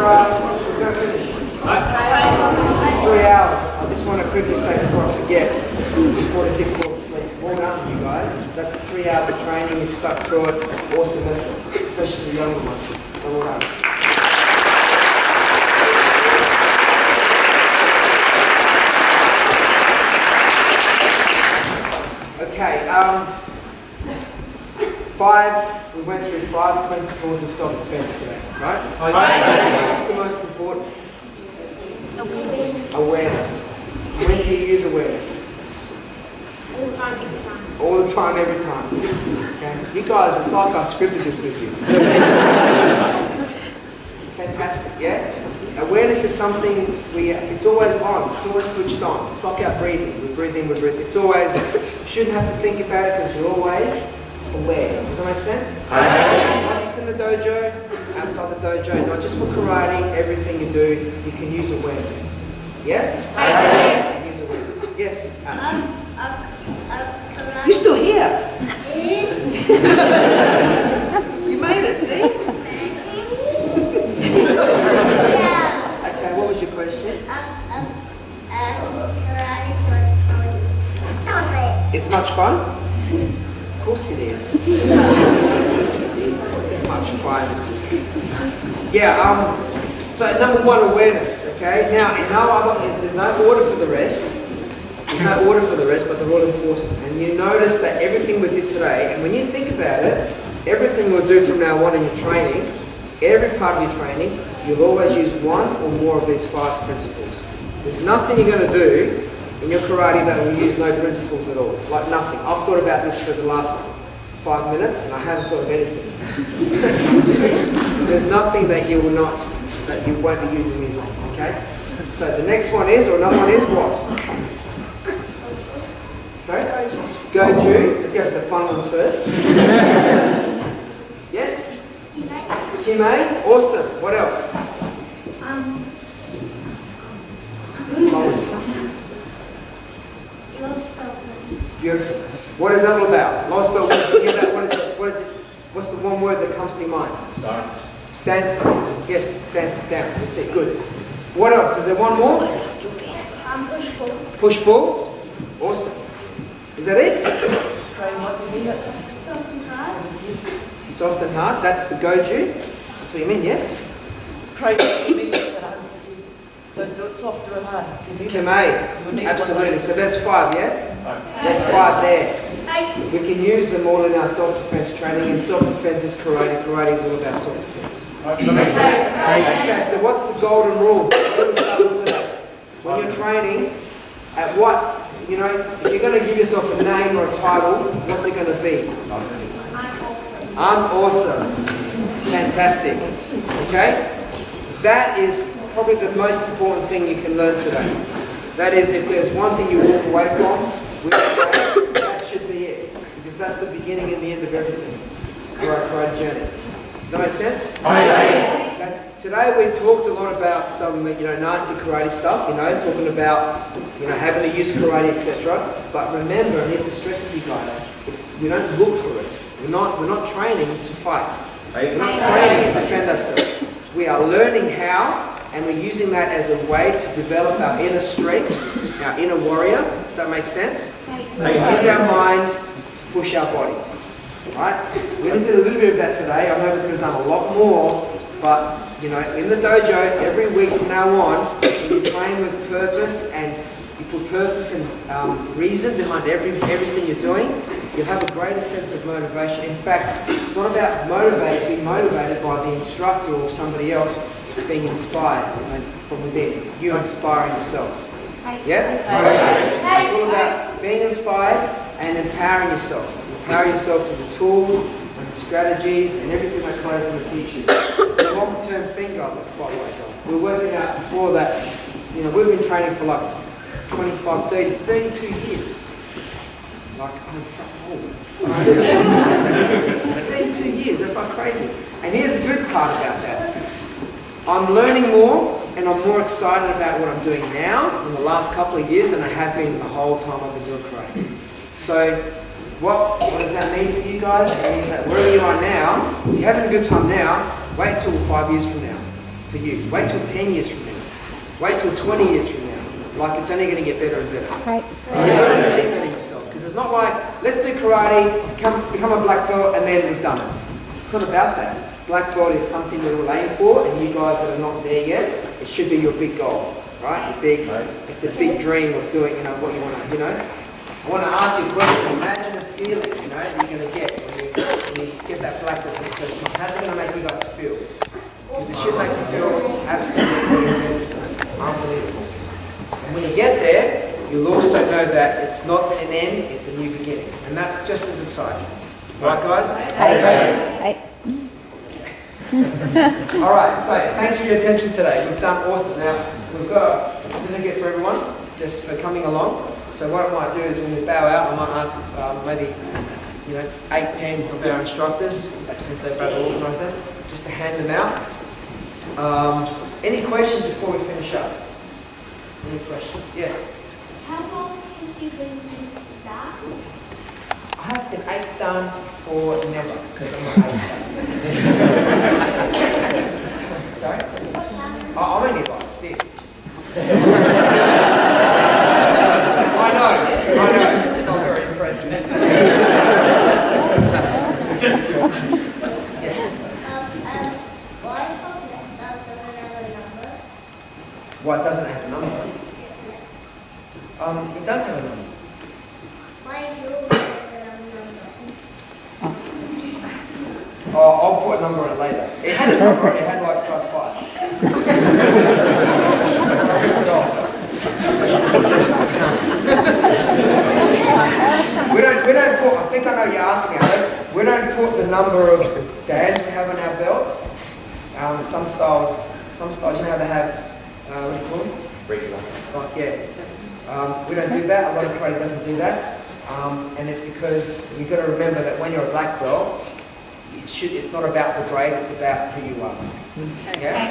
we're going to finish. 3 hours. I just want to quickly say before I forget, before the kids fall asleep, well done you guys. That's 3 hours of training. You've stuck through it. Awesome effort, especially the younger ones. So well done. Okay, we went through 5 principles of self-defense today, right? What's the most important? Awareness. When do you use awareness? All the time, every time. All the time, every time. Okay? You guys, it's like I've scripted this with you. Fantastic, yeah? Awareness is something it's always on, it's always switched on. It's like our breathing. We breathe in, we breathe. It's always, you shouldn't have to think about it because you're always aware. Does that make sense? Not just in the dojo, outside the dojo, not just for karate, everything you do, you can use awareness. Yeah? You can use awareness. Yes, Alex. You're still here. You made it, see? Okay, what was your question? It's much fun? Of course it is. It's much fun. Yeah, so number one, awareness, okay? Now, there's no order for the rest. There's no order for the rest, but they're all important. And you notice that everything we did today, and when you think about it, everything we'll do from now on in your training, every part of your training, you'll always use one or more of these 5 principles. There's nothing you're going to do in your karate that will use no principles at all. Like nothing. I've thought about this for the last 5 minutes and I haven't thought of anything. There's nothing that you won't be using these on, okay? So the next one is, or another one is what? Sorry? Goju. Let's go for the fun ones first. Yes? Kime. Awesome. What else? Beautiful. What is that all about? Lost belt. What is it? What's the one word that comes to your mind? Stances. Yes, stances down. That's it. Good. What else? Was there one more? Push pull. Push pull. Awesome. Is that it? Soft and hard. Soft and hard. That's the goju. That's what you mean, yes? Softer and hard. Kime. Absolutely. So there's 5, yeah? There's 5 there. We can use them all in our self-defense training, and self-defense is karate. Karate is all about self-defense. Does that make sense? Okay, so what's the golden rule? When you're training, at what, if you're going to give yourself a name or a title, what's it going to be? I'm awesome. Fantastic. Okay? That is probably the most important thing you can learn today. That is, if there's one thing you walk away from, that should be it. Because that's the beginning and the end of everything for our karate journey. Does that make sense? Okay. Today we talked a lot about some, nasty karate stuff, talking about, having to use karate, etc. But remember, I need to stress to you guys, we don't look for it. We're not training to fight. We're not training to defend ourselves. We are learning how, and we're using that as a way to develop our inner strength, our inner warrior, if that makes sense. We use our mind to push our bodies. Right? We did a little bit of that today. I know we could have done a lot more, but in the dojo, every week from now on, you train with purpose and you put purpose and reason behind everything you're doing, you'll have a greater sense of motivation. In fact, it's not about being motivated by the instructor or somebody else. It's being inspired from within. You inspiring yourself. Yeah? It's all about being inspired and empowering yourself. Empower yourself with the tools and the strategies and everything that Claire's going to teach you. It's a long-term thing, by the way, guys. We're working out before that. We've been training for like 25, 30, 32 years. Like, I'm so old. 32 years, that's like crazy. And here's the good part about that. I'm learning more and I'm more excited about what I'm doing now in the last couple of years than I have been the whole time I've been doing karate. So what does that mean for you guys? It means that wherever you are now, if you're having a good time now, wait till 5 years from now. for you. Wait till 10 years from now. Wait till 20 years from now. Like, it's only going to get better and better. Okay. And you've got to believe that in yourself. Because it's not like, let's do karate, become a black belt, and then we've done it. It's not about that. Black belt is something that we'll aim for, and you guys that are not there yet, it should be your big goal, right? It's the big dream of doing, what you want to, I want to ask you a question. Imagine the feelings, that you're going to get when you get that black belt for the first time. How's it going to make you guys feel? Because it should make you feel absolutely invincible, unbelievable. And when you get there, you'll also know that it's not an end, it's a new beginning. And that's just as exciting. Right, guys? Alright, so thanks for your attention today. We've done awesome. Now, we've got a certificate for everyone, just for coming along. So what I might do is when we bow out, I might ask maybe 8, 10 of our instructors, since they've both organised them, just to hand them out. Any questions before we finish up? Any questions? Yes? How long have you been doing that? I have been 8 done for never, because I'm not 8 done. Sorry? I'm only like 6. I know, not very impressive. Yes? Why doesn't have a number? Why it doesn't have a number? It does have a number. Why do you have a number? I'll put a number on it later. It had a number, it had like size 5. We don't put, I think I know you're asking, Alex, we don't put the number of dads we have on our belts. Some styles, you know how they have, what do you call them? Regular. Like, yeah. We don't do that, a lot of karate doesn't do that. And it's because you've got to remember that when you're a black belt, it's not about the grade, it's about who you are. Yeah?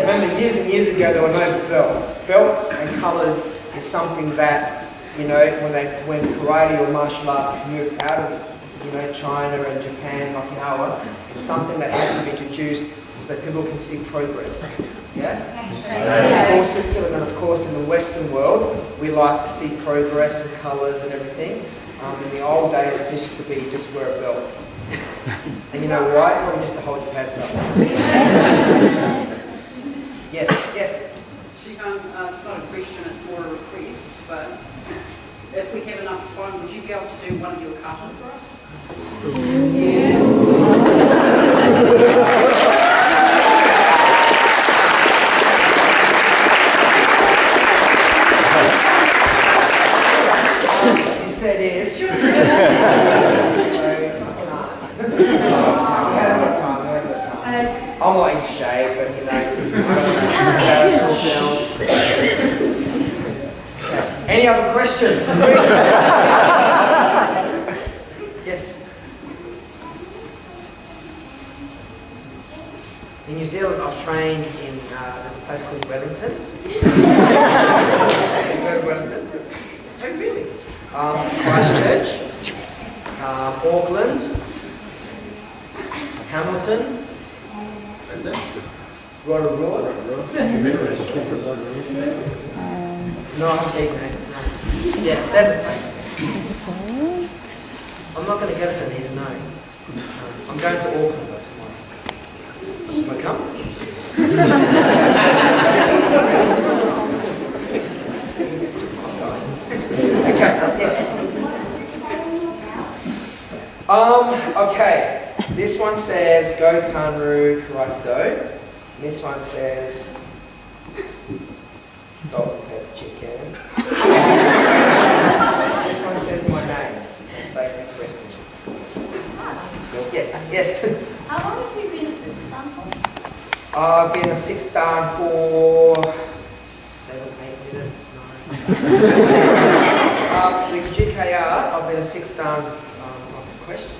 Remember, years and years ago, there were no belts. Belts and colours is something that, when karate or martial arts moved out of, China and Japan, Okinawa, it's something that had to be introduced so that people can see progress. Yeah? The school system, and then of course in the Western world, we like to see progress and colours and everything. In the old days, it just used to be you just wear a belt. And you know why? Probably just to hold your pads up. Yes. Shihan, it's not a question, it's more a request, but if we have enough time, would you be able to do one of your katas for us? Yeah. You said if. So I can't. We had a bit of time. I'm not in shape, but I don't know. Any other questions? Yes. In New Zealand, I've trained in, there's a place called Wellington. You've heard of Wellington? Oh, really? Christchurch, Auckland, Hamilton, Rotorua. No, I'm taking it. Yeah, that's the place. I'm not going to get it, I need to know. I'm going to Auckland though tomorrow. Will I come? Okay, yes. Okay. This one says Go Kanru Karate Do. This one says Chicken. This one says my name. So Stacey. Yes. How long have you been a sixth dan for? I've been a sixth dan for 7-8 minutes. No. The GKR, I've been a sixth dan. Question.